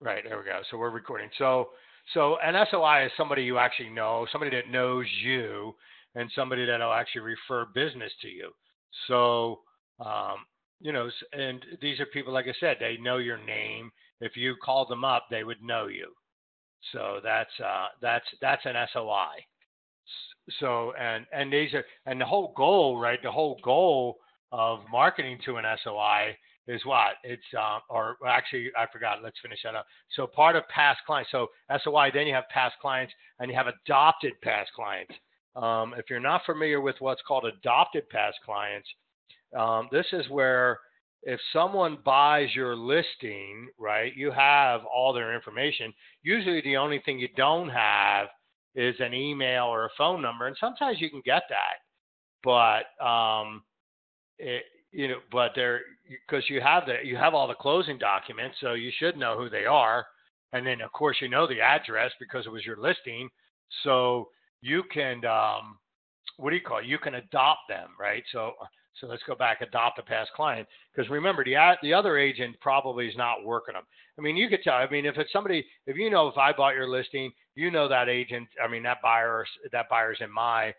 Right, there we go. So we're recording. So an SOI is somebody you actually know, somebody that knows you, and somebody that'll actually refer business to you. So, um, and these are people, like I said, they know your name. If you called them up, they would know you. So that's an SOI. So and these are and the whole goal, right? The whole goal of marketing to an SOI is what? It's or actually I forgot. Let's finish that up. So part of past clients. So SOI, then you have past clients and you have adopted past clients. If you're not familiar with what's called adopted past clients, this is where if someone buys your listing, right, you have all their information. Usually the only thing you don't have is an email or a phone number, and sometimes you can get that, but it, but they're because you have all the closing documents, so you should know who they are, and then of course you know the address because it was your listing, so you can what do you call it? You can adopt them, right? So let's go back, adopt a past client, because remember the other agent probably is not working them. I mean, you could tell. I mean, if it's somebody, if if I bought your listing, that agent. I mean, that buyer's in my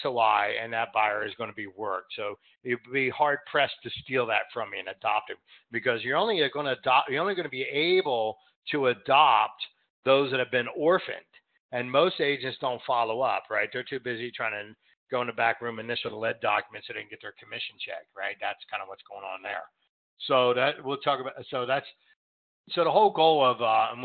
SOI, and that buyer is going to be worked. So you'd be hard pressed to steal that from me and adopt it, because you're only going to adopt. You're only going to be able to adopt those that have been orphaned. And most agents don't follow up, right? They're too busy trying to go in the back room and initial the lead documents so they can get their commission check, right? That's kind of what's going on there. So that we'll talk about. So the whole goal of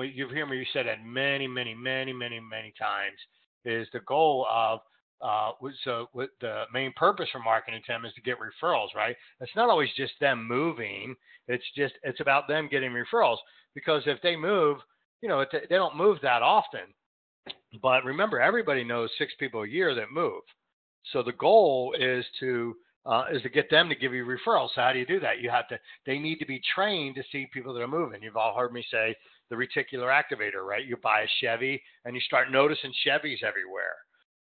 you've heard me said that many times is the goal of the main purpose for marketing to them is to get referrals, right? It's not always just them moving. It's about them getting referrals, because if they move, they don't move that often. But remember, everybody knows 6 people a year that move. So the goal is to get them to give you referrals. So how do you do that? They need to be trained to see people that are moving. You've all heard me say the reticular activator, right? You buy a Chevy and you start noticing Chevys everywhere.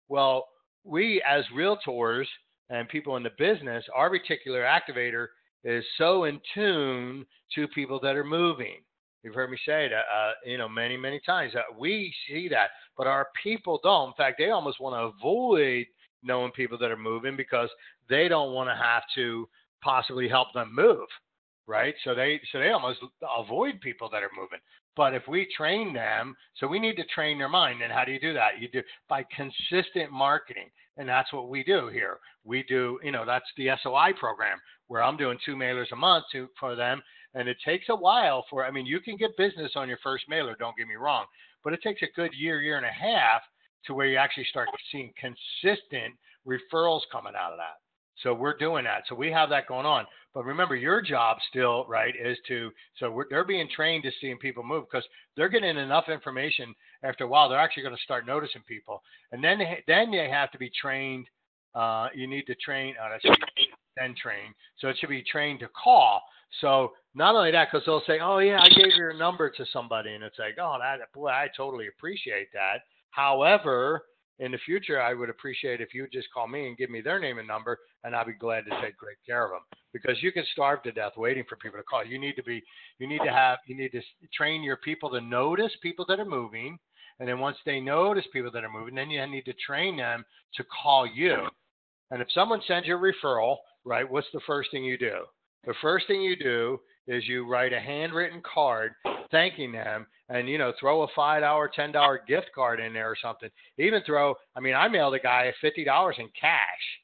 Well, we as realtors and people in the business, our reticular activator is so in tune to people that are moving. You've heard me say that, many times that we see that, but our people don't. In fact, they almost want to avoid knowing people that are moving because they don't want to have to possibly help them move, right? So they almost avoid people that are moving. But if we train them, so we need to train their mind. And how do you do that? You do by consistent marketing. And that's what we do here. We do, that's the SOI program where I'm doing 2 mailers a month for them. And it takes a while you can get business on your first mailer, don't get me wrong, but it takes a good year and a half to where you actually start seeing consistent referrals coming out of that. So we're doing that. So we have that going on. But remember, your job still, right, is they're being trained to seeing people move, because they're getting enough information. After a while, they're actually going to start noticing people. And then they have to be trained. You need to train. Then train. So it should be trained to call. So not only that, because they'll say, oh, yeah, I gave your number to somebody. And it's like, oh, boy, I totally appreciate that. However, in the future, I would appreciate if you would just call me and give me their name and number, and I'd be glad to take great care of them, because you can starve to death waiting for people to call. You need to train your people to notice people that are moving. And then once they notice people that are moving, then you need to train them to call you. And if someone sends you a referral, right, what's the first thing you do? The first thing you do is you write a handwritten card thanking them, and throw a $5, $10 gift card in there or something. Even I mailed a guy $50 in cash.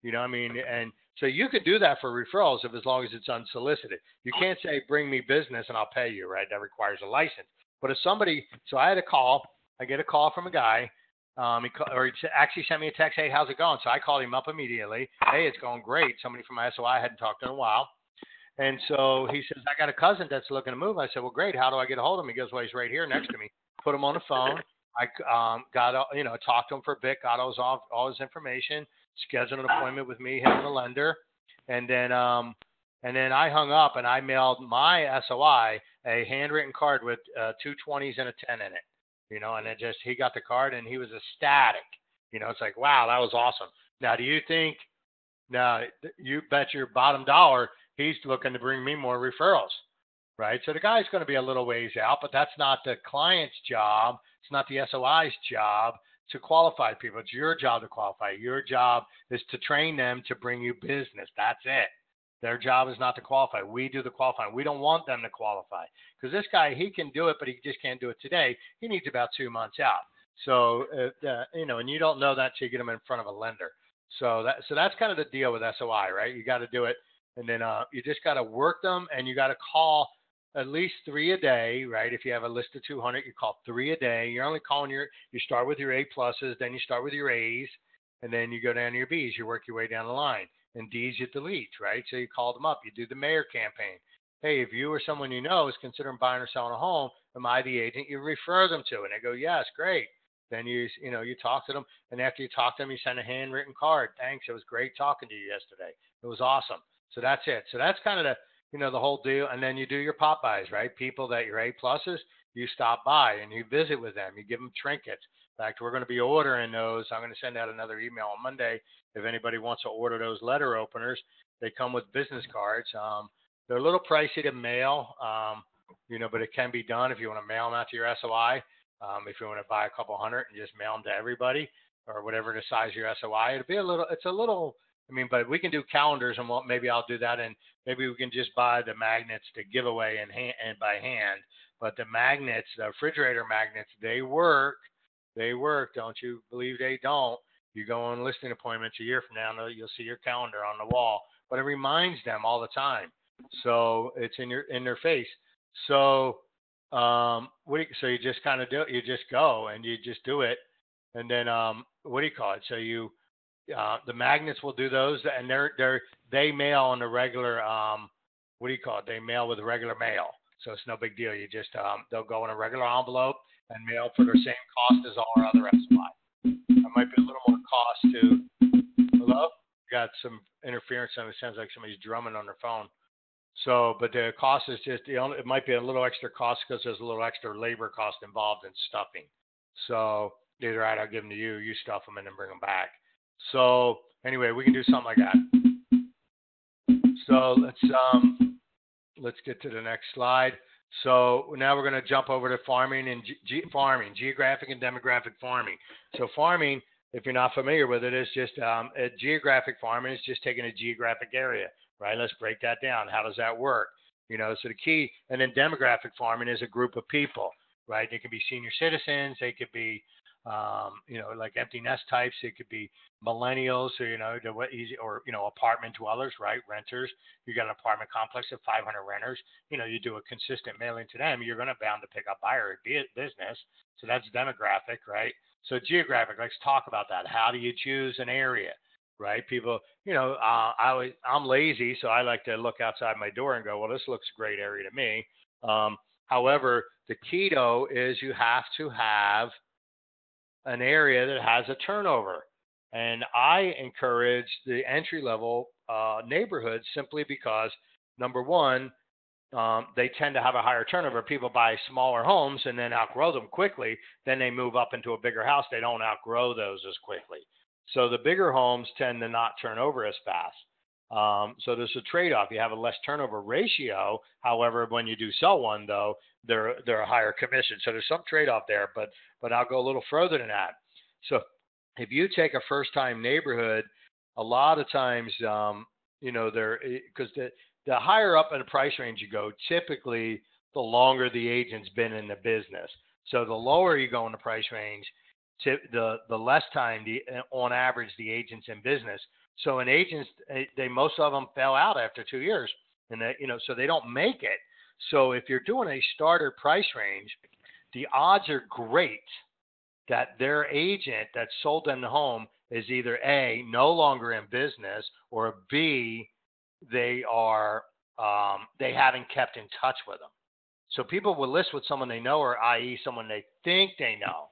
And so you could do that for referrals as long as it's unsolicited. You can't say bring me business and I'll pay you, right? That requires a license. But if somebody, so I get a call from a guy. He actually sent me a text, hey, how's it going? So I called him up immediately. Hey, it's going great. Somebody from my SOI I hadn't talked to in a while. And so he says, I got a cousin that's looking to move. I said, well, great. How do I get a hold of him? He goes, well, he's right here next to me. Put him on the phone. I talked to him for a bit, got all his information, scheduled an appointment with me, him, and the lender. And then I hung up and I mailed my SOI a handwritten card with 2 20s and a 10 in it. And he got the card and he was ecstatic. It's like, wow, that was awesome. Now, you bet your bottom dollar he's looking to bring me more referrals, right? So the guy's going to be a little ways out, but that's not the client's job. It's not the SOI's job to qualify people. It's your job to qualify. Your job is to train them to bring you business. That's it. Their job is not to qualify. We do the qualifying. We don't want them to qualify because this guy, he can do it, but he just can't do it today. He needs about 2 months out. So, and you don't know that till you get them in front of a lender. So that's kind of the deal with SOI, right? You got to do it. And then you just got to work them, and you got to call at least 3 a day, right? If you have a list of 200, you call 3 a day. You're only calling you start with your A pluses, then you start with your A's, and then you go down to your B's. You work your way down the line. And D's you delete, right? So you call them up. You do the mayor campaign. Hey, if you or someone you know is considering buying or selling a home, am I the agent you refer them to? And they go, yes, great. Then you talk to them, and after you talk to them, you send a handwritten card. Thanks, it was great talking to you yesterday. It was awesome. So that's it. So that's kind of the whole deal. And then you do your pop buys, right? People that your A pluses, you stop by and you visit with them. You give them trinkets. In fact, we're going to be ordering those. I'm going to send out another email on Monday. If anybody wants to order those letter openers, they come with business cards. They're a little pricey to mail, but it can be done if you want to mail them out to your SOI. If you want to buy a couple hundred and just mail them to everybody or whatever the size of your SOI, it's a little, but we can do calendars and maybe I'll do that. And maybe we can just buy the magnets to give away and by hand. But the magnets, the refrigerator magnets, they work. They work. Don't you believe they don't? You go on listing appointments a year from now, you'll see your calendar on the wall, but it reminds them all the time. So it's in their face. So, so you just kind of do it. You just go and you just do it. And then, what do you call it? So the magnets will do those, and they mail on the regular, They mail with regular mail. So it's no big deal. You just, they'll go in a regular envelope and mail for the same cost as all our other SOI. There might be a little more cost to, hello? Got some interference. It sounds like somebody's drumming on their phone. So, but the cost is just, it might be a little extra cost because there's a little extra labor cost involved in stuffing. So either right, I'll give them to you, you stuff them and then bring them back. So anyway, we can do something like that. So let's get to the next slide. So now we're going to jump over to farming and geographic and demographic farming. So farming, if you're not familiar with it, is just geographic farming is just taking a geographic area, right? Let's break that down. How does that work? So the key, and then demographic farming is a group of people, right? They can be senior citizens. They could be, like empty nest types. It could be millennials, or apartment dwellers, right? Renters. You got an apartment complex of 500 renters. You do a consistent mailing to them. You're going to bound to pick up buyer business. So that's demographic, right? So geographic. Let's talk about that. How do you choose an area, right? People, I'm lazy, so I like to look outside my door and go, well, this looks a great area to me. However, the key though is you have to have an area that has a turnover. And I encourage the entry-level neighborhoods simply because, number one, they tend to have a higher turnover. People buy smaller homes and then outgrow them quickly. Then they move up into a bigger house. They don't outgrow those as quickly. So the bigger homes tend to not turn over as fast. So there's a trade-off. You have a less turnover ratio. However, when you do sell one, though, they're a higher commission. So there's some trade-off there, but I'll go a little further than that. So if you take a first-time neighborhood, a lot of times, because the higher up in the price range you go, typically the longer the agent's been in the business. So the lower you go in the price range, the less time on average the agent's in business. So in agents, most of them fell out after 2 years, and so they don't make it. So if you're doing a starter price range, the odds are great that their agent that sold them the home is either A, no longer in business, or B, they haven't kept in touch with them. So people will list with someone they know, or i.e. someone they think they know,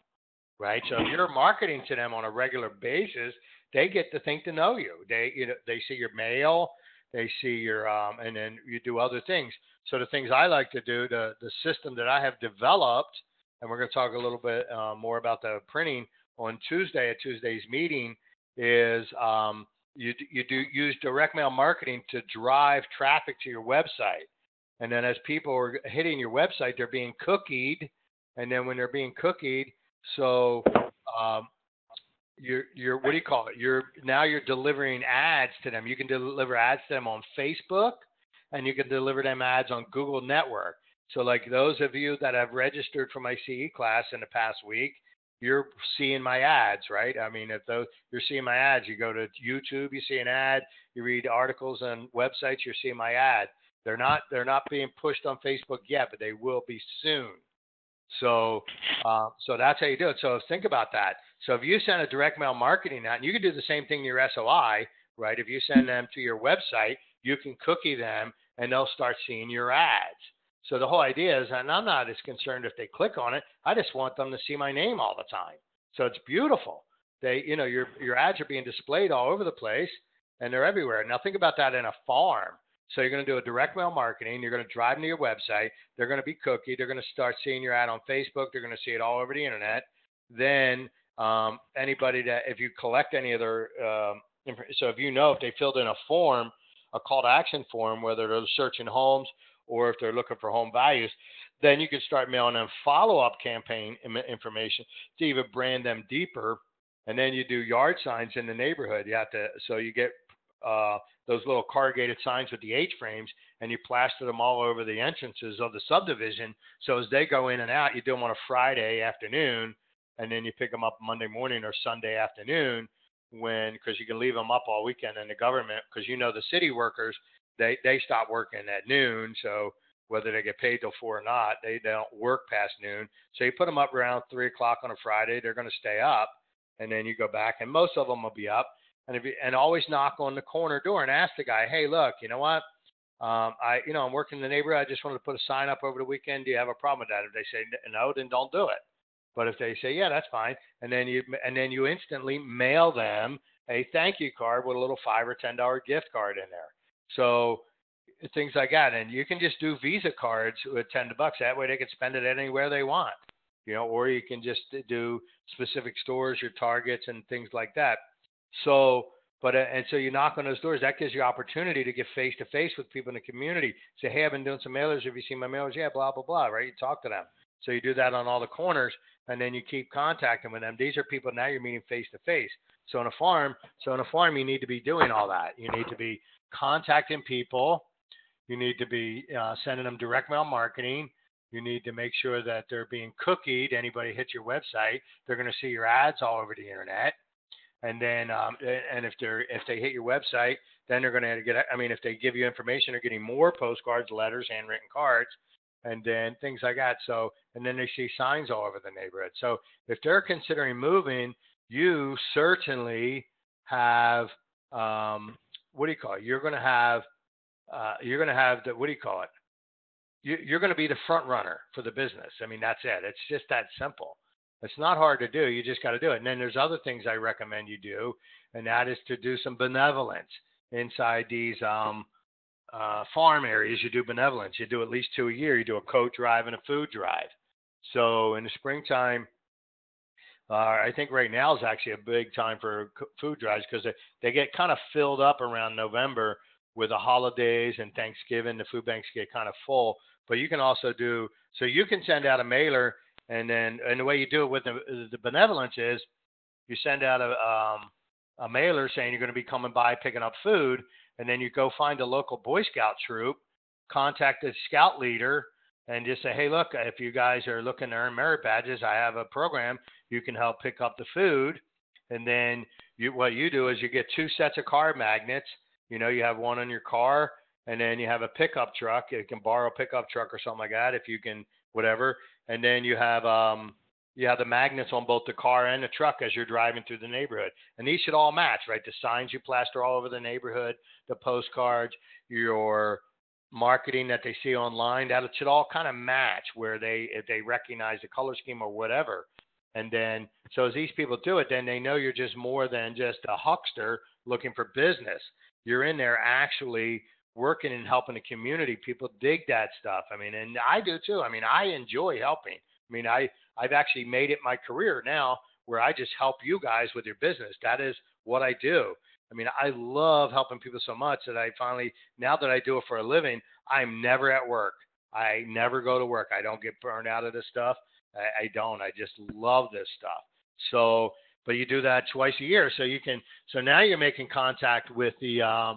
right? So if you're marketing to them on a regular basis, they get to think to know you. They see your mail, they see your, and then you do other things. So the things I like to do, the system that I have developed, and we're going to talk a little bit more about the printing on Tuesday at Tuesday's meeting, is you use direct mail marketing to drive traffic to your website. And then as people are hitting your website, they're being cookied. And then when they're being cookied, so um, you're what do you call it? You're delivering ads to them. You can deliver ads to them on Facebook, and you can deliver them ads on Google Network. So like those of you that have registered for my CE class in the past week, you're seeing my ads, right? I mean, if those you're seeing my ads, you go to YouTube, you see an ad, you read articles on websites, you're seeing my ad. They're not being pushed on Facebook yet, but they will be soon. So, so that's how you do it. So think about that. So if you send a direct mail marketing out, and you can do the same thing in your SOI, right? If you send them to your website, you can cookie them, and they'll start seeing your ads. So the whole idea is, and I'm not as concerned if they click on it. I just want them to see my name all the time. So it's beautiful. Your ads are being displayed all over the place, and they're everywhere. Now think about that in a farm. So you're going to do a direct mail marketing. You're going to drive them to your website. They're going to be cookied. They're going to start seeing your ad on Facebook. They're going to see it all over the internet. Then anybody that, if you collect any of their, so if if they filled in a form, a call to action form, whether they're searching homes or if they're looking for home values, then you can start mailing them follow-up campaign information to even brand them deeper. And then you do yard signs in the neighborhood. So you get those little corrugated signs with the H frames, and you plaster them all over the entrances of the subdivision. So as they go in and out, you do them on a Friday afternoon, and then you pick them up Monday morning or Sunday afternoon, because you can leave them up all weekend in the government, because the city workers, they stop working at noon. So whether they get paid till 4 or not, they don't work past noon. So you put them up around 3 o'clock on a Friday. They're going to stay up, and then you go back, and most of them will be up. And always knock on the corner door and ask the guy, hey, look, you know what? I'm working in the neighborhood. I just wanted to put a sign up over the weekend. Do you have a problem with that? If they say no, then don't do it. But if they say, yeah, that's fine. And then you instantly mail them a thank you card with a little $5 or $10 gift card in there. So things like that. And you can just do Visa cards with $10. That way they can spend it anywhere they want, or you can just do specific stores, your targets and things like that. So you knock on those doors. That gives you opportunity to get face to face with people in the community. Say, hey, I've been doing some mailers. Have you seen my mailers? Yeah, blah, blah, blah, right? You talk to them. So you do that on all the corners, and then you keep contacting with them. These are people now you're meeting face to face. So in a farm, you need to be doing all that. You need to be contacting people. You need to be sending them direct mail marketing. You need to make sure that they're being cookied. Anybody hits your website, they're going to see your ads all over the internet. And then, and if they hit your website, then they're going to get. I mean, if they give you information, they're getting more postcards, letters, handwritten cards, and then things like that. So, and then they see signs all over the neighborhood. So, if they're considering moving, you certainly have what do you call it? You're going to have the what do you call it? You're going to be the front runner for the business. I mean, that's it. It's just that simple. It's not hard to do. You just got to do it. And then there's other things I recommend you do, and that is to do some benevolence inside these farm areas. You do benevolence. You do at least 2 a year. You do a coat drive and a food drive. So in the springtime, I think right now is actually a big time for food drives, because they get kind of filled up around November with the holidays and Thanksgiving. The food banks get kind of full. But you can also you can send out a mailer. And the way you do it with the benevolence is you send out a mailer saying you're going to be coming by picking up food, and then you go find a local Boy Scout troop, contact the scout leader, and just say, hey, look, if you guys are looking to earn merit badges, I have a program. You can help pick up the food. And then what you do is you get 2 sets of car magnets. You have one on your car, and then you have a pickup truck. You can borrow a pickup truck or something like that if you can, whatever. And then you have the magnets on both the car and the truck as you're driving through the neighborhood. And these should all match, right? The signs you plaster all over the neighborhood, the postcards, your marketing that they see online, that it should all kind of match if they recognize the color scheme or whatever. And then, so as these people do it, then they know you're just more than just a huckster looking for business. You're in there actually working and helping the community. People dig that stuff. I mean, and I do too. I mean, I enjoy helping. I mean, I've actually made it my career now where I just help you guys with your business. That is what I do. I mean, I love helping people so much that I finally, now that I do it for a living, I'm never at work. I never go to work. I don't get burned out of this stuff. I don't. I just love this stuff. So, but you do that twice a year. So you can, so now you're making contact with the,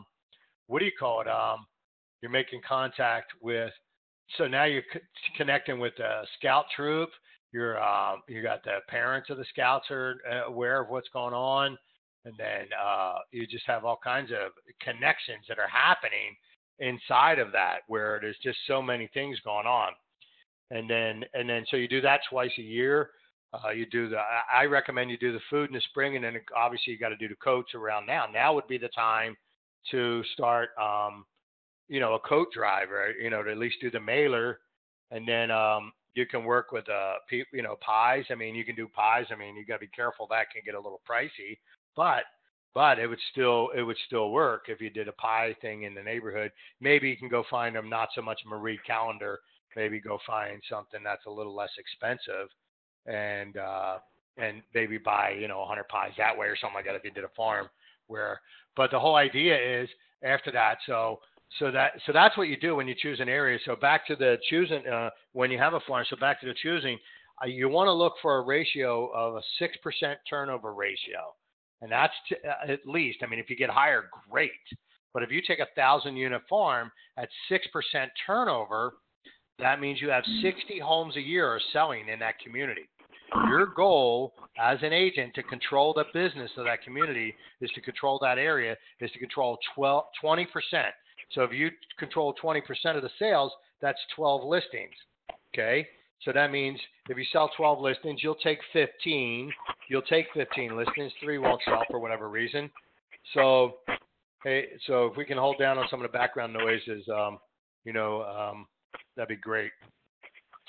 what do you call it? You're making contact with, so now you're connecting with the scout troop. You got the parents of the scouts are aware of what's going on. And then you just have all kinds of connections that are happening inside of that where there's just so many things going on. And then so you do that twice a year. I recommend you do the food in the spring, and then obviously you got to do the coats around now. Now would be the time to start, a coat drive, right? To at least do the mailer, and then you can work with pies. I mean, you can do pies. I mean, you got to be careful. That can get a little pricey, but it would still work if you did a pie thing in the neighborhood. Maybe you can go find them, not so much Marie Calendar. Maybe go find something that's a little less expensive, and maybe buy 100 pies that way or something like that if you did a farm. But the whole idea is after that. So that's what you do when you choose an area. So back to the choosing when you have a farm. So back to the choosing, you want to look for a ratio of a 6% turnover ratio, and that's at least. I mean, if you get higher, great. But if you take 1,000-unit farm at 6% turnover, that means you have 60 homes a year are selling in that community. Your goal as an agent to control the business of that community is to control that area, is to control 20%. So if you control 20% of the sales, that's 12 listings. Okay? So that means if you sell 12 listings, you'll take 15. You'll take 15 listings. 3 won't sell for whatever reason. So if we can hold down on some of the background noises, that'd be great.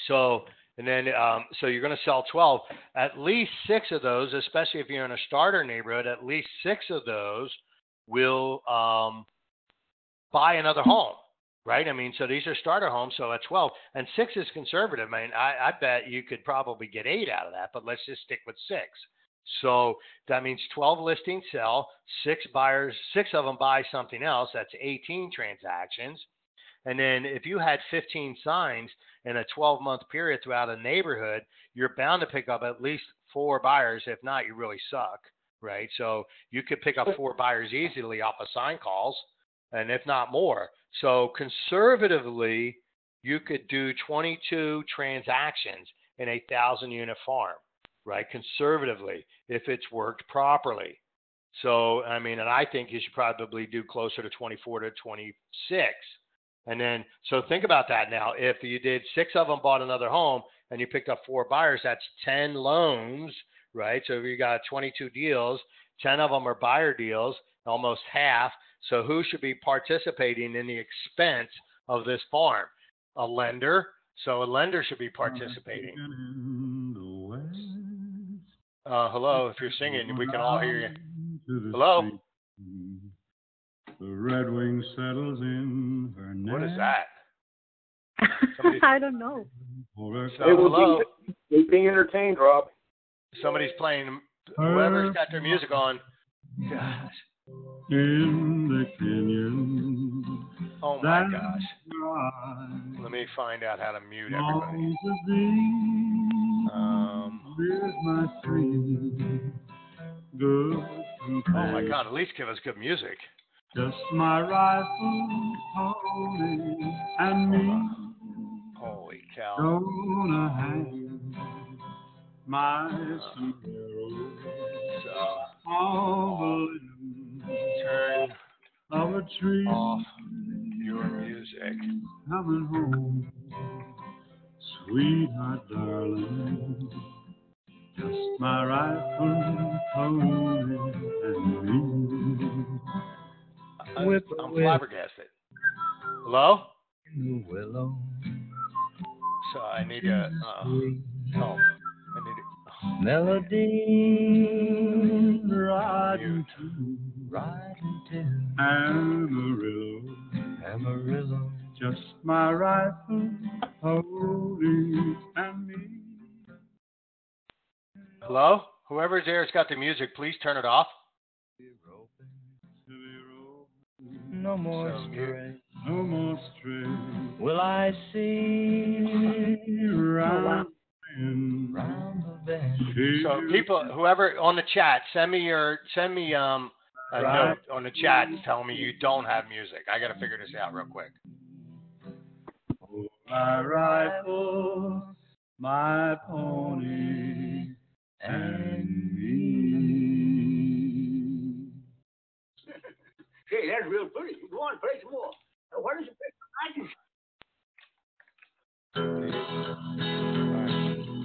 So, and then, so you're going to sell 12. At least 6 of those, especially if you're in a starter neighborhood, at least 6 of those will buy another home, right? I mean, so these are starter homes, so at 12. And 6 is conservative. I mean, I bet you could probably get 8 out of that, but let's just stick with 6. So that means 12 listings sell, 6 buyers, 6 of them buy something else. That's 18 transactions. And then if you had 15 signs in a 12-month period throughout a neighborhood, you're bound to pick up at least 4 buyers. If not, you really suck, right? So you could pick up 4 buyers easily off of sign calls, and if not more. So conservatively, you could do 22 transactions in a 1,000-unit farm, right? Conservatively, if it's worked properly. So, I mean, and I think you should probably do closer to 24 to 26. And then, so think about that now. If you did 6 of them bought another home and you picked up 4 buyers, that's 10 loans, right? So if you got 22 deals, 10 of them are buyer deals, almost half. So who should be participating in the expense of this farm? A lender. So a lender should be participating. Hello, if you're singing, we can all hear you. Hello? The red wing settles in her neck. What is that? I don't know. So, hello? We're being entertained, Rob. Somebody's playing. Whoever's got their music on. Gosh. In the canyon. Oh my gosh. Let me find out how to mute everybody. Here's my dream. Good. Oh my God! At least give us good music. Just my rifle, holy, and me. Holy cow! Gonna hang my sombrero. Turn of a tree off your music. Coming home, sweetheart, darling. Just my rifle, holy, and me. I'm flabbergasted. Hello? Willow. So I need to help. Melody riding to Amarillo, Amarillo. just my rifle, holding and me. Hello? Whoever's there has got the music, please turn it off. no more So stray. No more stray. Will I see Round round the bend? So people, whoever on the chat, send me a note on the chat telling me you don't have music. I got to figure this out real quick. my rifle, my pony, and me. Hey, that's real pretty. Go on, play some more. Now, why don't you pick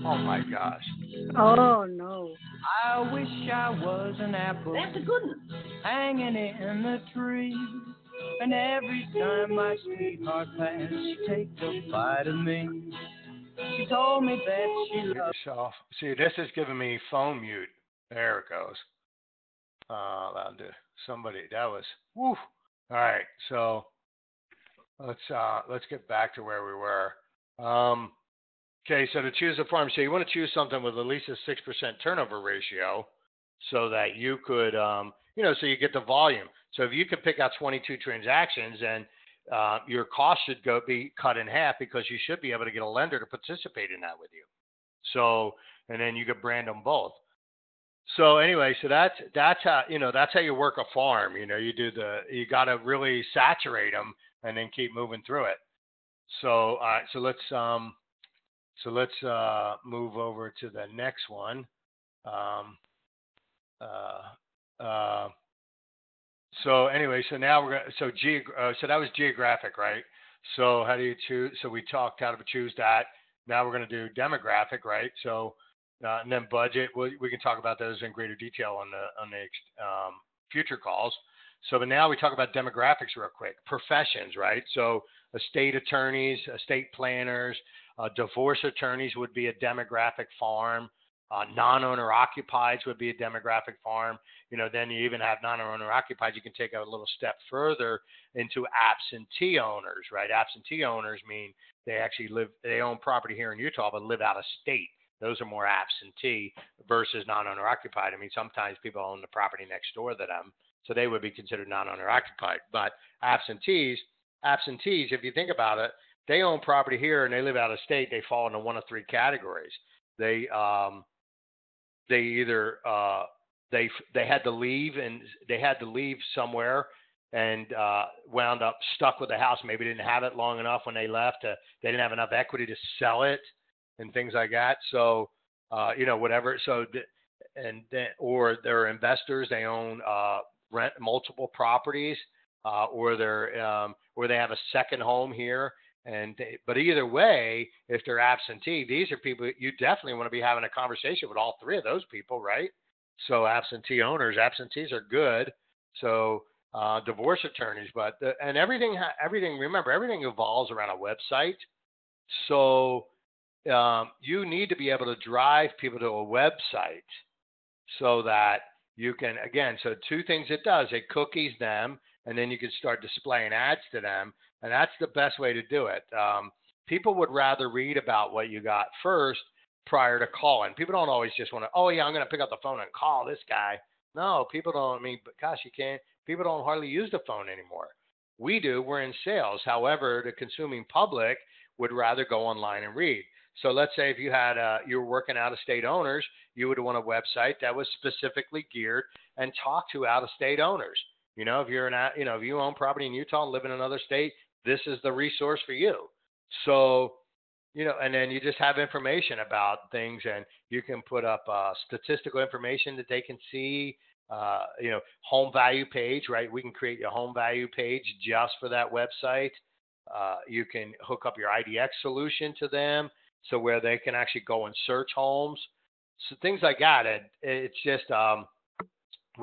Oh my gosh. Oh no. I wish I was an apple. That's a good one. Hanging in the tree. And every time my sweetheart passed, she'd take a bite of me. She told me that she loved yourself. See, this is giving me phone mute. There it goes. That'll do. Somebody, that was, woo. All right, so let's get back to where we were. Okay, so to choose a farm, so you want to choose something with at least a 6% turnover ratio, so that you could, so you get the volume. So if you could pick out 22 transactions, and your cost should be cut in half, because you should be able to get a lender to participate in that with you. So, and then you could brand them both. So anyway, so that's how you work a farm. You got to really saturate them and then keep moving through it. So let's move over to the next one. So anyway, so now we're gonna so that was geographic, right? So how do you choose? So we talked how to choose that. Now we're going to do demographic, right? So and then budget. We can talk about those in greater detail on the future calls. So, but now we talk about demographics real quick. Professions, right? So estate attorneys, estate planners, divorce attorneys would be a demographic farm. Non-owner occupieds would be a demographic farm. Then you even have non-owner occupied. You can take a little step further into absentee owners, right? Absentee owners mean they own property here in Utah, but live out of state. Those are more absentee versus non-owner occupied. I mean, sometimes people own the property next door to them, so they would be considered non-owner occupied. But absentees, if you think about it, they own property here and they live out of state. They fall into one of three categories. They either they had to leave somewhere and wound up stuck with the house. Maybe didn't have it long enough when they left. They didn't have enough equity to sell it and things like that. So whatever. So or they're investors. They own rent multiple properties, or they have a second home here. But either way, if they're absentee, these are people you definitely want to be having a conversation with all three of those people, right? So absentee owners, absentees are good. So divorce attorneys, everything. Remember, everything evolves around a website. So you need to be able to drive people to a website so that you can, again, so two things it does. It cookies them, and then you can start displaying ads to them. And that's the best way to do it. People would rather read about what you got first prior to calling. People don't always just want to, oh, yeah, I'm going to pick up the phone and call this guy. No, people don't. Gosh, you can't. People don't hardly use the phone anymore. We do. We're in sales. However, the consuming public would rather go online and read. So let's say if you were working out-of-state owners, you would want a website that was specifically geared and talk to out-of-state owners. If if you own property in Utah and live in another state, this is the resource for you. So, and then you just have information about things, and you can put up statistical information that they can see, home value page, right? We can create a home value page just for that website. You can hook up your IDX solution to them, so where they can actually go and search homes. So things like that. It's just, what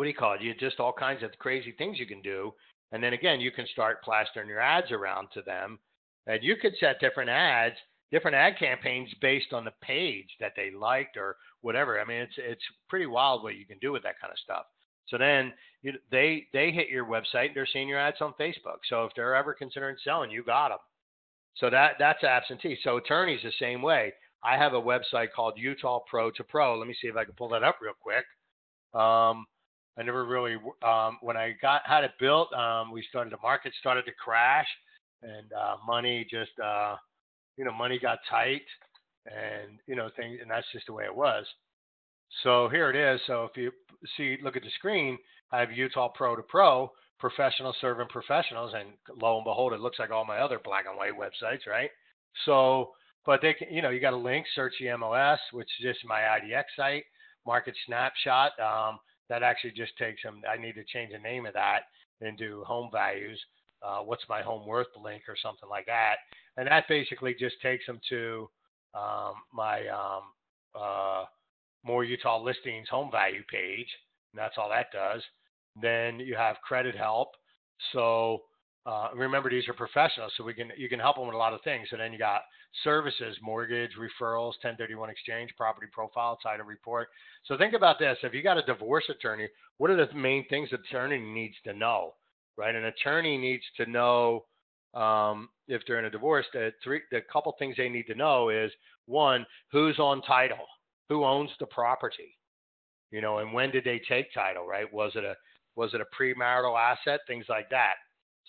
do you call it? Just all kinds of crazy things you can do. And then again, you can start plastering your ads around to them. And you could set different ad campaigns based on the page that they liked or whatever. I mean, it's pretty wild what you can do with that kind of stuff. So then they hit your website and they're seeing your ads on Facebook. So if they're ever considering selling, you got them. So that's absentee. So attorneys the same way. I have a website called Utah Pro to Pro. Let me see if I can pull that up real quick. I never really, when I had it built, the market started to crash, and money just, money got tight, and things, and that's just the way it was. So here it is. So if you look at the screen, I have Utah Pro to Pro, professionals serving professionals, and lo and behold, it looks like all my other black and white websites, right? So, but they can, you got a link, search the MLS, which is just my IDX site, market snapshot. That actually just takes them. I need to change the name of that and do home values. What's my home worth link or something like that, and that basically just takes them to my More Utah Listings home value page, and that's all that does. Then you have credit help. So remember, these are professionals, so you can help them with a lot of things. So then you got services, mortgage, referrals, 1031 exchange, property profile, title report. So think about this. If you got a divorce attorney, what are the main things an attorney needs to know, right? An attorney needs to know if they're in a divorce, the couple things they need to know is, one, who's on title, who owns the property, and when did they take title, right? Was it a premarital asset, things like that.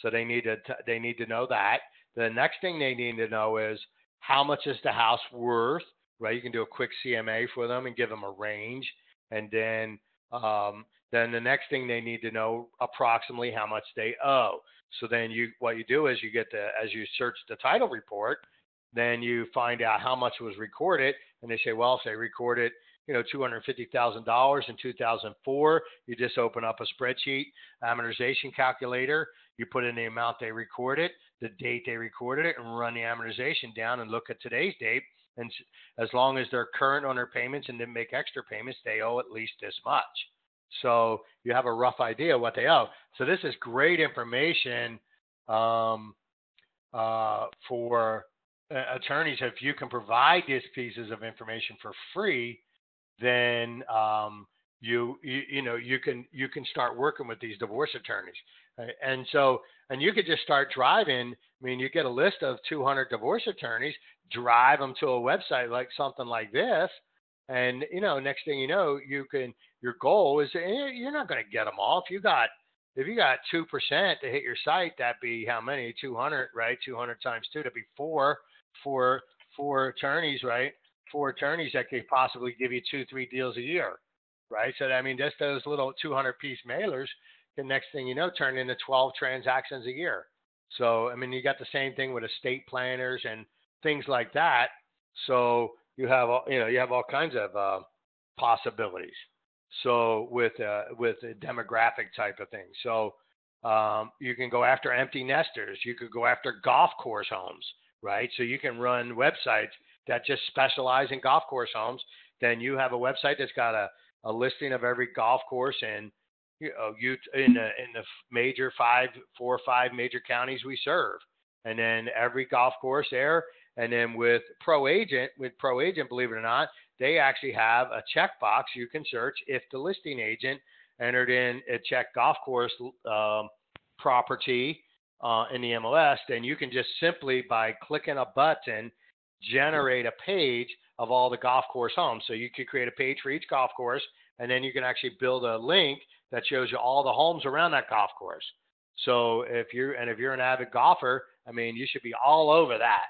So they need to know that. The next thing they need to know is, how much is the house worth, right? You can do a quick CMA for them and give them a range, and then the next thing they need to know approximately how much they owe. So then what you do is as you search the title report, then you find out how much was recorded, and they say, well, if they recorded, $250,000 in 2004, you just open up a spreadsheet, amortization calculator, you put in the amount they recorded, the date they recorded it, and run the amortization down and look at today's date. And as long as they're current on their payments and didn't make extra payments, they owe at least this much. So you have a rough idea of what they owe. So this is great information for attorneys. If you can provide these pieces of information for free, then you can start working with these divorce attorneys. And you could just start driving. I mean, you get a list of 200 divorce attorneys, drive them to a website like something like this, and next thing you know, your goal is, you're not going to get them all. If you got 2% to hit your site, that'd be how many? 200, right? 200 times 2, that'd be four attorneys, right? 4 attorneys that could possibly give you 2-3 deals a year, right? So I mean, just those little 200-piece mailers can, next thing you know, turn into 12 transactions a year. So I mean, you got the same thing with estate planners and things like that. So you have all kinds of possibilities. So with a demographic type of thing. So you can go after empty nesters. You could go after golf course homes, right? So you can run websites that just specialize in golf course homes. Then you have a website that's got a listing of every golf course in in the major 4 or 5 major counties we serve, and then every golf course there. And then with Pro Agent, believe it or not, they actually have a checkbox you can search if the listing agent entered in a check golf course property in the MLS. Then you can just simply, by clicking a button, generate a page of all the golf course homes. So you could create a page for each golf course, and then you can actually build a link that shows you all the homes around that golf course. So if you're an avid golfer, I mean, you should be all over that,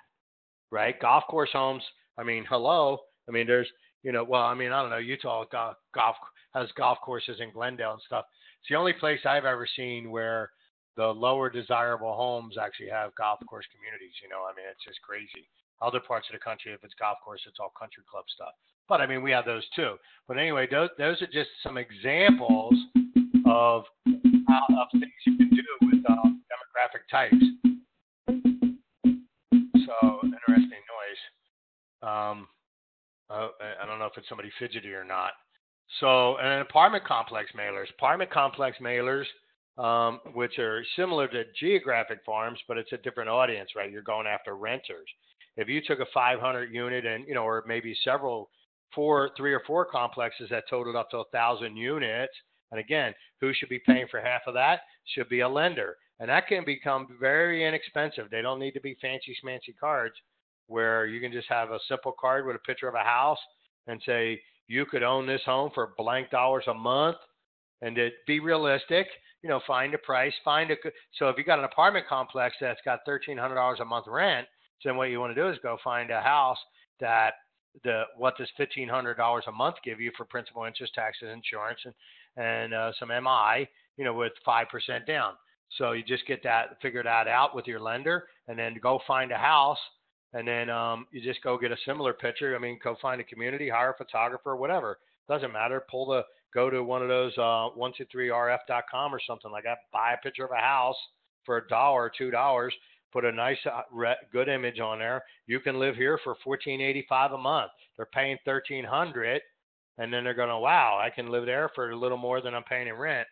right? Golf course homes. I mean, hello. I mean, there's, well, I mean, I don't know. Utah golf has golf courses in Glendale and stuff. It's the only place I've ever seen where the lower desirable homes actually have golf course communities. I mean, it's just crazy. Other parts of the country, if it's golf course, it's all country club stuff. But I mean, we have those too. But anyway, those are just some examples of things you can do with demographic types. So interesting noise. I don't know if it's somebody fidgety or not. So, and apartment complex mailers, which are similar to geographic farms, but it's a different audience, right? You're going after renters. If you took a 500 unit and, or maybe 3 or 4 complexes that totaled up to 1,000 units, and again, who should be paying for half of that? Should be a lender. And that can become very inexpensive. They don't need to be fancy schmancy cards, where you can just have a simple card with a picture of a house and say, you could own this home for blank dollars a month. and to be realistic, find a price, so if you got an apartment complex that's got $1,300 a month rent, then what you want to do is go find a house that what does $1,500 a month give you for principal, interest, taxes, insurance, and some MI, with 5% down. So you just figure that out with your lender, and then go find a house, and then you just go get a similar picture. I mean, go find a community, hire a photographer, whatever. Doesn't matter. Go to one of those 123rf.com or something like that. Buy a picture of a house for $1 or $2. Put a nice, good image on there. You can live here for $1,485 a month. They're paying $1,300, and then they're going, wow, I can live there for a little more than I'm paying in rent.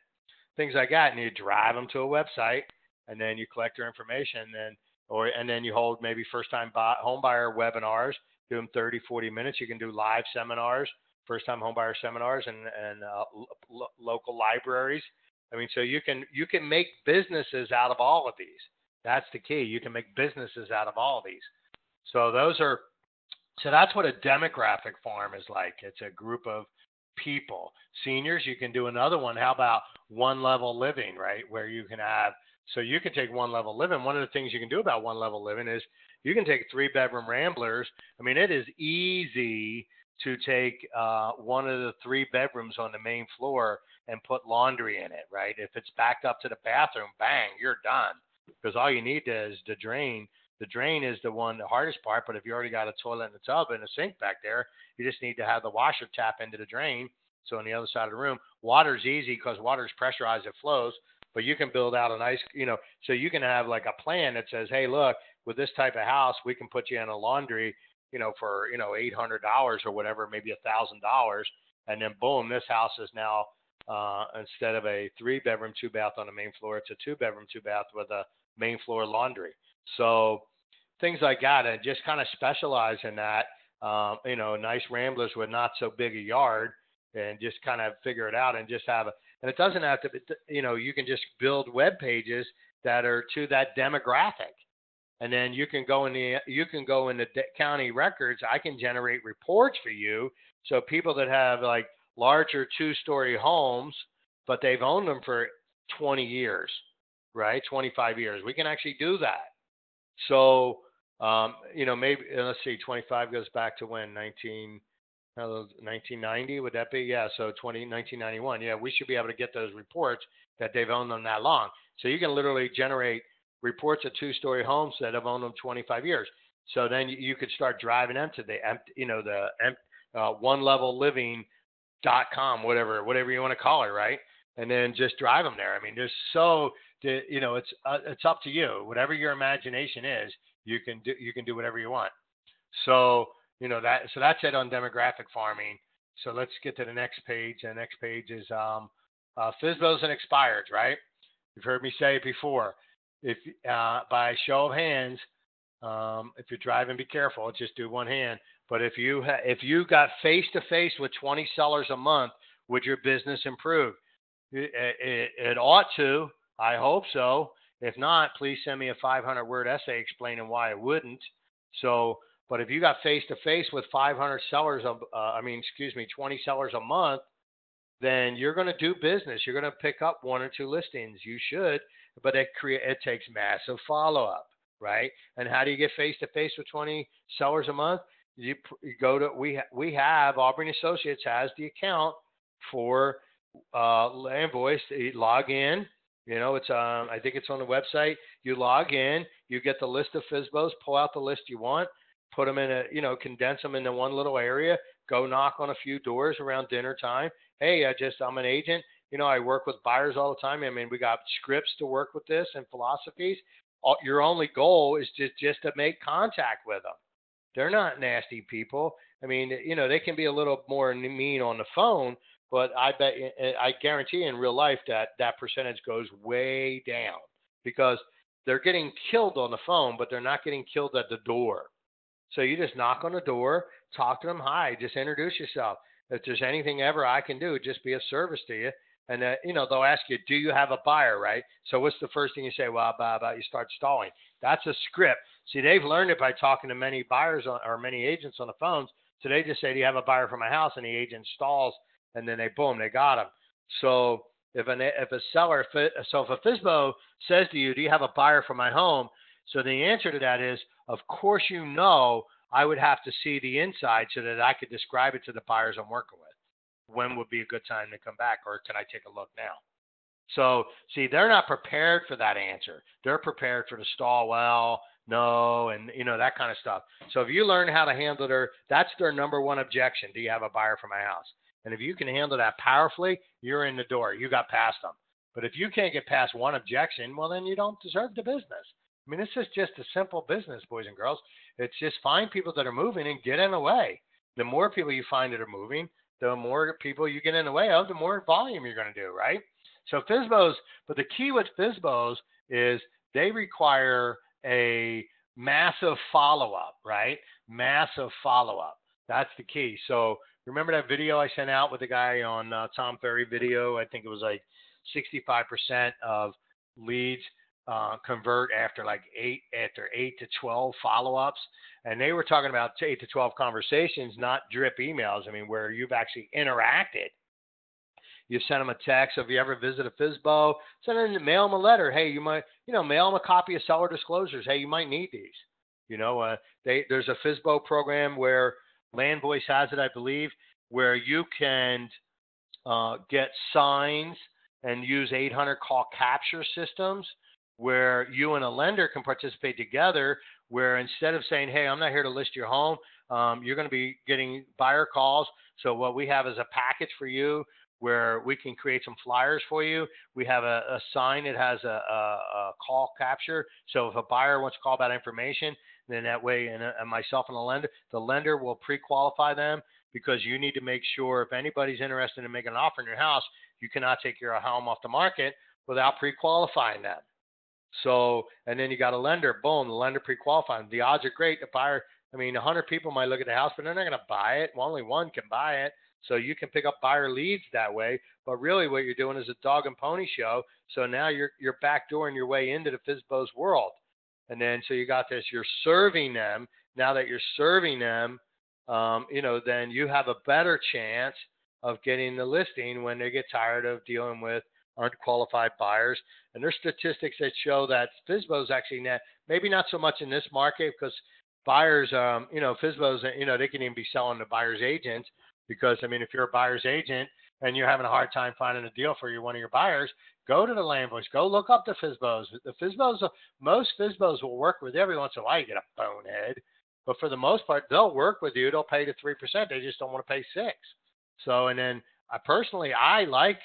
Things like that, and you drive them to a website, and then you collect their information, and then you hold maybe first-time home buyer webinars. Do them 30, 40 minutes. You can do live seminars, first-time home buyer seminars, and local libraries. I mean, so you can make businesses out of all of these. That's the key. You can make businesses out of all of these. So that's what a demographic farm is like. It's a group of people. Seniors, you can do another one. How about one level living, right? Where you can you can take one level living. One of the things you can do about one level living is you can take 3-bedroom ramblers. I mean, it is easy to take one of the 3 bedrooms on the main floor and put laundry in it, right? If it's backed up to the bathroom, bang, you're done. Because all you need is the drain. The drain is the hardest part, but if you already got a toilet and a tub and a sink back there, you just need to have the washer tap into the drain. So on the other side of the room, water's easy because water's pressurized, it flows, but you can build out a nice, so you can have like a plan that says, hey, look, with this type of house, we can put you in a laundry, for, $800 or whatever, maybe $1,000. And then boom, this house is now, instead of a 3-bedroom, 2-bath on the main floor, it's a 2-bedroom, 2-bath with a main floor laundry. So things like that, and just kind of specialize in that, nice ramblers with not so big a yard, and just kind of figure it out and just and it doesn't have to, you can just build web pages that are to that demographic. And then you can go in the county records. I can generate reports for you. So people that have like larger 2-story homes, but they've owned them for 20 years, right? 25 years. We can actually do that. So, maybe, let's see, 25 goes back to when? 1990, would that be? Yeah, so 1991. Yeah, we should be able to get those reports that they've owned them that long. So you can literally generate reports of 2-story homes that have owned them 25 years. So then you could start driving them to the oneleveliving.com, whatever you want to call it, right? And then just drive them there. I mean, it's up to you. Whatever your imagination is, you can do whatever you want. So that's it on demographic farming. So let's get to the next page. The next page is FSBOs and expireds, right? You've heard me say it before. If by show of hands, if you're driving, be careful. Just do one hand. But if you got face to face with 20 sellers a month, would your business improve? It ought to. I hope so. If not, please send me a 500-word essay explaining why it wouldn't. So, but if you got face to face with 500 sellers 20 sellers a month, then you're going to do business. You're going to pick up 1 or 2 listings. You should, but it takes massive follow-up, right? And how do you get face to face with 20 sellers a month? You go to we have Aubrey & Associates has the account for Land Voice. You log in. It's I think it's on the website. You log in, you get the list of FSBOs, pull out the list you want, put them in condense them into one little area, go knock on a few doors around dinner time. Hey, I'm an agent. I work with buyers all the time. I mean, we got scripts to work with this and philosophies. Your only goal is just to make contact with them. They're not nasty people. I mean, they can be a little more mean on the phone, but I guarantee in real life that percentage goes way down because they're getting killed on the phone, but they're not getting killed at the door. So you just knock on the door, talk to them. Hi, just introduce yourself. If there's anything ever I can do, just be of service to you. And they'll ask you, do you have a buyer, right? So what's the first thing you say? Well, you start stalling. That's a script. See, they've learned it by talking to many buyers or many agents on the phones. So they just say, do you have a buyer for my house? And the agent stalls, and then they got them. So if a seller, so if a FSBO says to you, do you have a buyer for my home? So the answer to that is, of course, I would have to see the inside so that I could describe it to the buyers I'm working with. When would be a good time to come back, or can I take a look now? So, see, they're not prepared for that answer. They're prepared for the stall, well, no, and, that kind of stuff. So if you learn how to handle that's their number one objection. Do you have a buyer for my house? And if you can handle that powerfully, you're in the door. You got past them. But if you can't get past one objection, well, then you don't deserve the business. I mean, this is just a simple business, boys and girls. It's just find people that are moving and get in the way. The more people you find that are moving, the more people you get in the way of, the more volume you're going to do, right? So FSBOs, but the key with FSBOs is they require a massive follow-up, right? Massive follow-up. That's the key. So remember that video I sent out with the guy on Tom Ferry video? I think it was like 65% of leads convert after 8 to 12 follow-ups. And they were talking about 8 to 12 conversations, not drip emails. I mean, where you've actually interacted. You've sent them a text. If you ever visit a FSBO, mail them a letter. Hey, you might, mail them a copy of seller disclosures. Hey, you might need these. There's a FSBO program where Land Voice has it, I believe, where you can get signs and use 800 call capture systems where you and a lender can participate together, where instead of saying, hey, I'm not here to list your home, you're going to be getting buyer calls. So what we have is a package for you where we can create some flyers for you. We have a sign that has a call capture. So if a buyer wants to call about information, then that way, and myself and the lender will pre-qualify them, because you need to make sure if anybody's interested in making an offer in your house, you cannot take your home off the market without pre-qualifying them. So, and then you got a lender, boom, the lender pre-qualifying. The odds are great. The buyer, 100 people might look at the house, but they're not going to buy it. Well, only one can buy it. So you can pick up buyer leads that way. But really what you're doing is a dog and pony show. So now you're backdooring your way into the FSBO's world. And then so you got this, you're serving them. Now that you're serving them, then you have a better chance of getting the listing when they get tired of dealing with unqualified buyers. And there's statistics that show that FSBOs actually maybe not so much in this market, because buyers, FSBOs, they can even be selling to buyer's agents. Because, if you're a buyer's agent and you're having a hard time finding a deal for one of your buyers, go to the Land Voice. Go look up the FSBOs. Most FSBOs will work with you. Every once in a while you get a bonehead. But for the most part, they'll work with you. They'll pay you 3%. They just don't want to pay 6%. So, and then I like,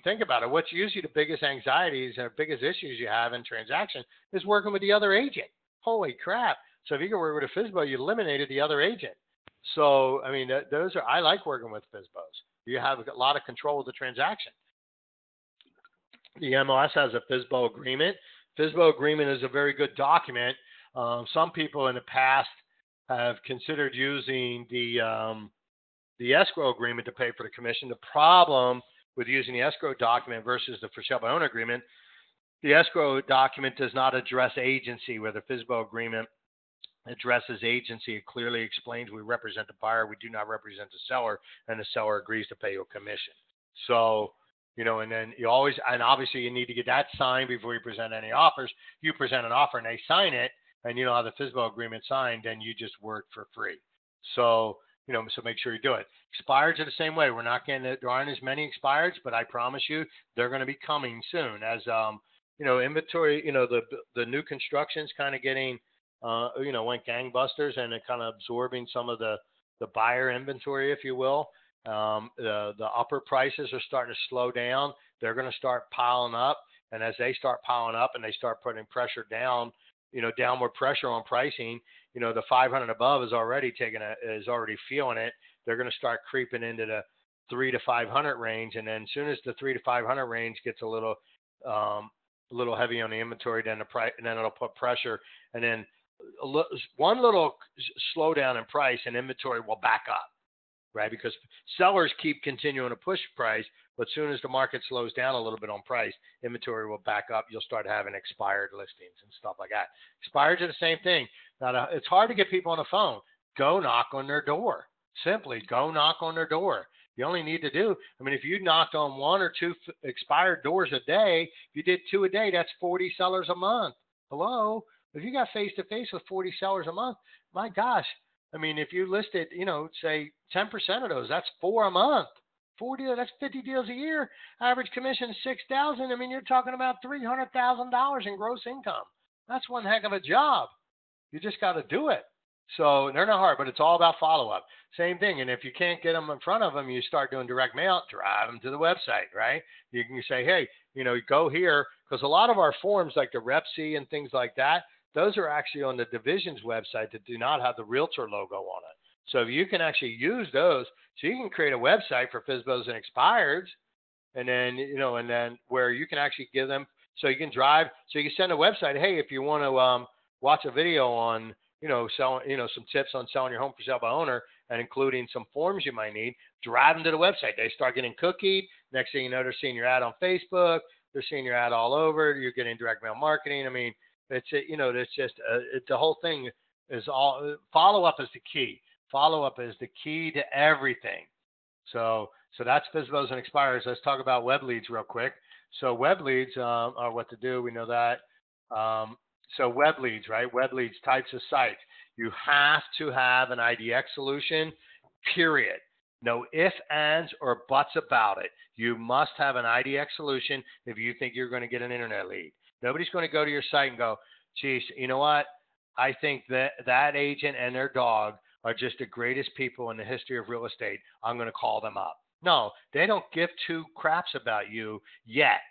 think about it. What's usually the biggest anxieties or biggest issues you have in transaction is working with the other agent. Holy crap. So if you can work with a FSBO, you eliminated the other agent. So, I like working with FSBOs. You have a lot of control of the transaction. The MLS has a FSBO agreement. FSBO agreement is a very good document. Some people in the past have considered using the escrow agreement to pay for the commission. The problem with using the escrow document versus the for sale by owner agreement, the escrow document does not address agency, where the FSBO agreement addresses agency. It clearly explains we represent the buyer, we do not represent the seller, and the seller agrees to pay you a commission. So, and then obviously you need to get that signed before you present any offers. You present an offer and they sign it, and you don't have the FSBO agreement signed, then you just work for free. So, so make sure you do it. Expireds are the same way. We're not getting it. There aren't as many expireds, but I promise you they're going to be coming soon. As, inventory, the new construction's kind of getting, went gangbusters, and it kind of absorbing some of the buyer inventory, if you will. The upper prices are starting to slow down. They're going to start piling up. And as they start piling up and they start putting pressure down, downward pressure on pricing, the 500 above is already feeling it. They're going to start creeping into the 300 to 500 range. And then as soon as the 300 to 500 range gets a little heavy on the inventory, then then it'll put pressure. And then one little slowdown in price and inventory will back up, right? Because sellers keep continuing to push price, but as soon as the market slows down a little bit on price, inventory will back up. You'll start having expired listings and stuff like that. Expireds are the same thing. Now, it's hard to get people on the phone. Go knock on their door. Simply go knock on their door. You only need to do, I mean, if you knocked on 1 or 2 expired doors a day, if you did 2 a day, that's 40 sellers a month. Hello? If you got face-to-face with 40 sellers a month, my gosh, I mean, if you listed, say 10% of those, that's 4 a month. 40, that's 50 deals a year. Average commission is 6,000. I mean, you're talking about $300,000 in gross income. That's one heck of a job. You just got to do it. So they're not hard, but it's all about follow-up. Same thing. And if you can't get them in front of them, you start doing direct mail, drive them to the website, right? You can say, hey, go here, because a lot of our forms like the RepC and things like that, those are actually on the division's website that do not have the realtor logo on it. So if you can actually use those, so you can create a website for FSBOs and expireds, and then where you can actually give them, so you can drive, so you can send a website, hey, if you want to watch a video on, selling, some tips on selling your home for sale by owner, and including some forms you might need, drive them to the website. They start getting cookied. Next thing you know, they're seeing your ad on Facebook. They're seeing your ad all over. You're getting direct mail marketing. I mean, it's just the whole thing is all, follow-up is the key. Follow-up is the key to everything. So that's FSBOs and expires. Let's talk about web leads real quick. So web leads are what to do. We know that. So web leads, right? Web leads, types of sites. You have to have an IDX solution, period. No ifs, ands, or buts about it. You must have an IDX solution if you think you're going to get an internet lead. Nobody's going to go to your site and go, geez, you know what? I think that agent and their dog are just the greatest people in the history of real estate. I'm going to call them up. No, they don't give two craps about you yet.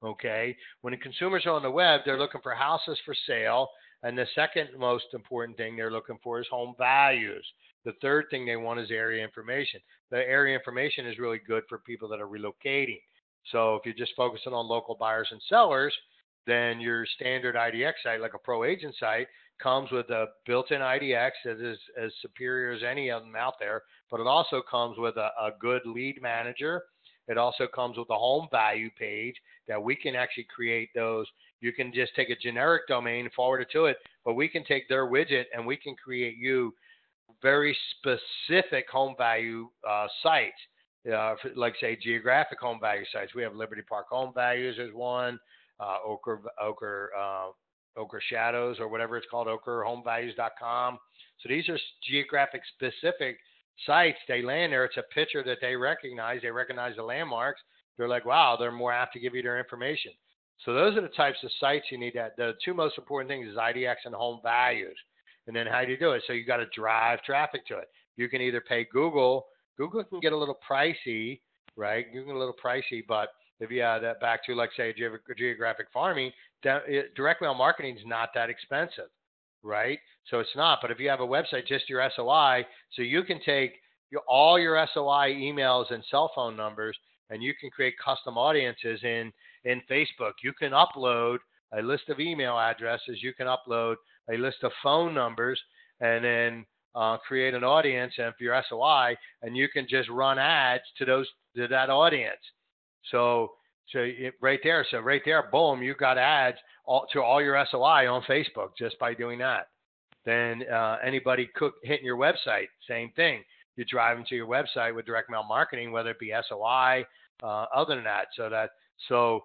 Okay. When the consumers are on the web, they're looking for houses for sale. And the second most important thing they're looking for is home values. The third thing they want is area information. The area information is really good for people that are relocating. So if you're just focusing on local buyers and sellers, then your standard IDX site, like a pro agent site, comes with a built-in IDX that is as superior as any of them out there, but it also comes with a good lead manager. It also comes with a home value page that we can actually create those. You can just take a generic domain, forward it to it, but we can take their widget and we can create you very specific home value sites, like say geographic home value sites. We have Liberty Park Home Values as one, Ochre Shadows or whatever it's called, ochrehomevalues.com. So these are geographic specific sites. They land there. It's a picture that they recognize. They recognize the landmarks. They're like, wow, they're more apt to give you their information. So those are the types of sites you need. The two most important things is IDX and home values. And then how do you do it? So you got to drive traffic to it. You can either pay Google. Google can get a little pricey, right? You can get a little pricey, but if you add that back to, like, say, geographic farming, direct mail marketing is not that expensive, right? So it's not. But if you have a website, just your SOI, so you can take all your SOI emails and cell phone numbers, and you can create custom audiences in Facebook. You can upload a list of email addresses. You can upload a list of phone numbers, and then create an audience and for your SOI, and you can just run ads to that audience. So right there, boom, you got ads to all your SOI on Facebook just by doing that. Then anybody hitting your website, same thing. You drive them to your website with direct mail marketing, whether it be SOI, other than that. So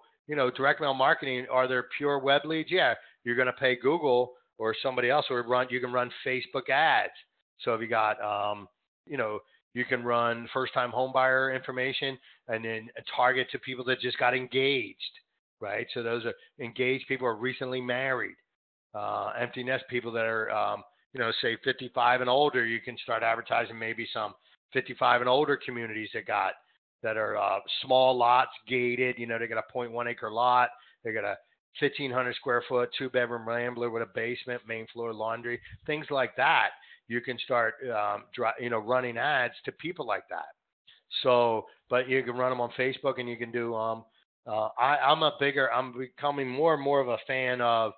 direct mail marketing, are there pure web leads? Yeah, you're going to pay Google or somebody else, or you can run Facebook ads. So if you got, you can run first-time home buyer information and then target to people that just got engaged, right? So those are engaged people who are recently married, empty nest people that are, say 55 and older. You can start advertising maybe some 55 and older communities that are small lots, gated. They got a 0.1 acre lot. They got a 1,500 square foot, 2-bedroom rambler with a basement, main floor laundry, things like that. You can start, running ads to people like that. So, but you can run them on Facebook, and you can do. I'm becoming more and more of a fan of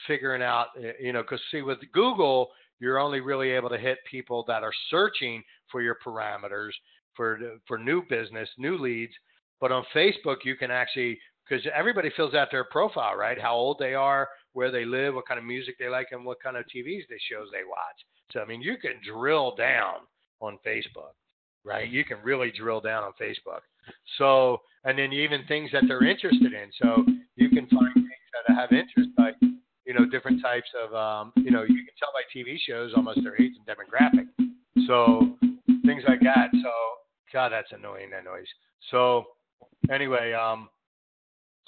figuring out, because see, with Google, you're only really able to hit people that are searching for your parameters for new business, new leads. But on Facebook, you can actually, because everybody fills out their profile, right? How old they are, where they live, what kind of music they like, and what kind of shows they watch. So, I mean, you can drill down on Facebook. right? You can really drill down on Facebook. So, and then even things that they're interested in. So you can find things that have interest, like, different types of, you can tell by TV shows almost their age and demographic. So things like that. So, God, that's annoying, that noise. So anyway,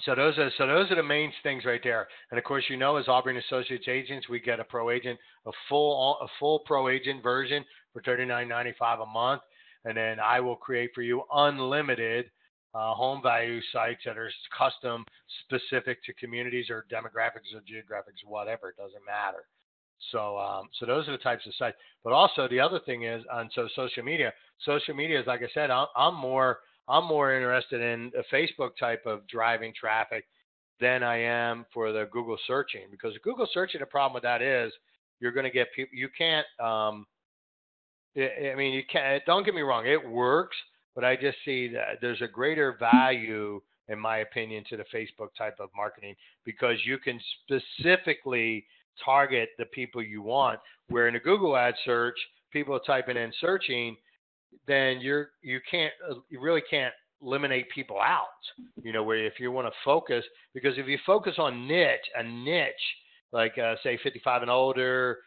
so those are the main things right there. And of course, as Aubrey and Associates agents, we get a pro agent, a full pro agent version for $39.95 a month, and then I will create for you unlimited home value sites that are custom, specific to communities or demographics or geographics, whatever. It doesn't matter. So those are the types of sites. But also the other thing is social media. Social media is, like I said, I'm more interested in a Facebook type of driving traffic than I am for the Google searching, because Google searching, the problem with that is you're going to get people. You can't. You can't. Don't get me wrong, it works, but I just see that there's a greater value, in my opinion, to the Facebook type of marketing, because you can specifically target the people you want. Where in a Google ad search, people are typing in searching, then you really can't eliminate people out. Where if you want to focus, because if you focus on a niche like say 55 and older,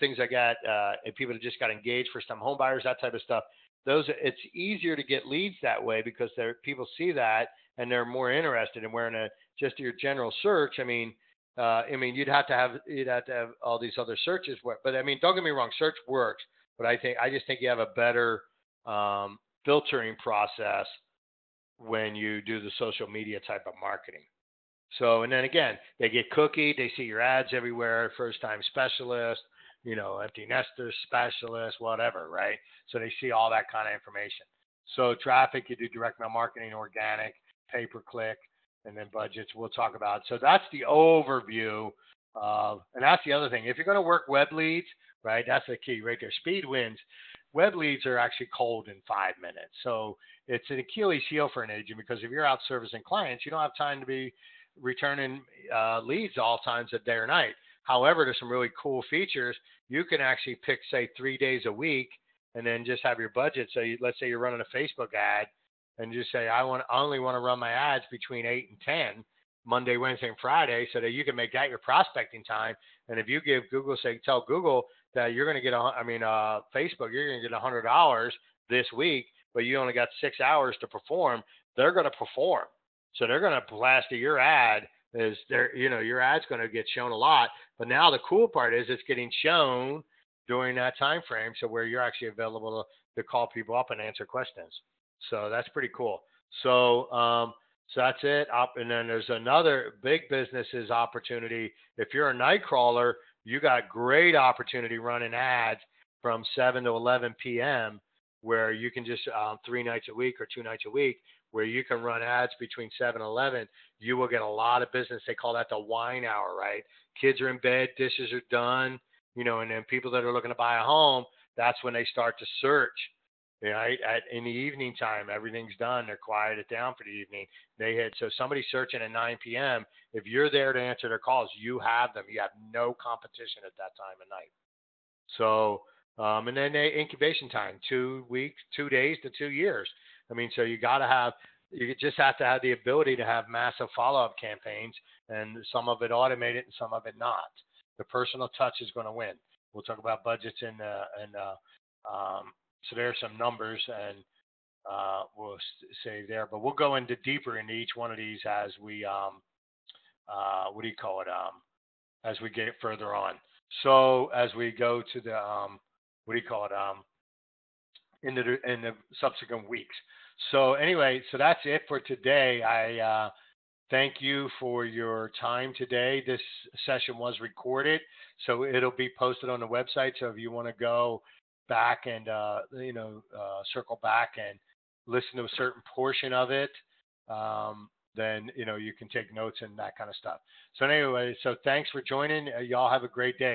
things like that, and people that just got engaged, first time home buyers, that type of stuff. It's easier to get leads that way, because people see that and they're more interested in wearing just your general search. You'd have to have all these other searches. But don't get me wrong, search works, but I just think you have a better filtering process when you do the social media type of marketing. So, and then again, they get cookied, they see your ads everywhere, first time specialist, empty nester specialist, whatever, right? So they see all that kind of information. So traffic, you do direct mail marketing, organic, pay-per-click, and then budgets we'll talk about. So that's the overview of, and that's the other thing. If you're going to work web leads, right, that's the key right there. Speed wins. Web leads are actually cold in 5 minutes. So it's an Achilles heel for an agent, because if you're out servicing clients, you don't have time to be returning leads all times of day or night. However, there's some really cool features. You can actually pick, say, 3 days a week, and then just have your budget. So let's say you're running a Facebook ad, and just say, I only want to run my ads between 8 and 10, Monday, Wednesday, and Friday, so that you can make that your prospecting time. And if you give Google, tell Google that you're going to get, Facebook, you're going to get $100 this week, but you only got 6 hours to perform, they're going to perform. So they're going to blast your ad. Your ad's going to get shown a lot. But now the cool part is it's getting shown during that time frame, so where you're actually available to call people up and answer questions. So that's pretty cool. So that's it. And then there's another big businesses opportunity. If you're a night crawler, you got great opportunity running ads from 7 to 11 p.m. where you can just 3 nights a week or 2 nights a week, where you can run ads between 7 and 11. You will get a lot of business. They call that the wine hour, right? Kids are in bed, dishes are done, and then people that are looking to buy a home, that's when they start to search. Right? In the evening time, everything's done. They're quieted down for the evening. So somebody's searching at 9 p.m. If you're there to answer their calls, you have them. You have no competition at that time of night. So, and then the incubation time, 2 weeks, 2 days to 2 years. So you just have to have the ability to have massive follow-up campaigns, and some of it automated and some of it not. The personal touch is going to win. We'll talk about budgets so there are some numbers, and we'll say there, but we'll go into deeper into each one of these as we, as we get further on. So as we go to the, in the subsequent weeks. So anyway, so that's it for today. I thank you for your time today. This session was recorded, so it'll be posted on the website. So if you want to go back and circle back and listen to a certain portion of it, then you can take notes and that kind of stuff. So anyway, so thanks for joining. Y'all have a great day.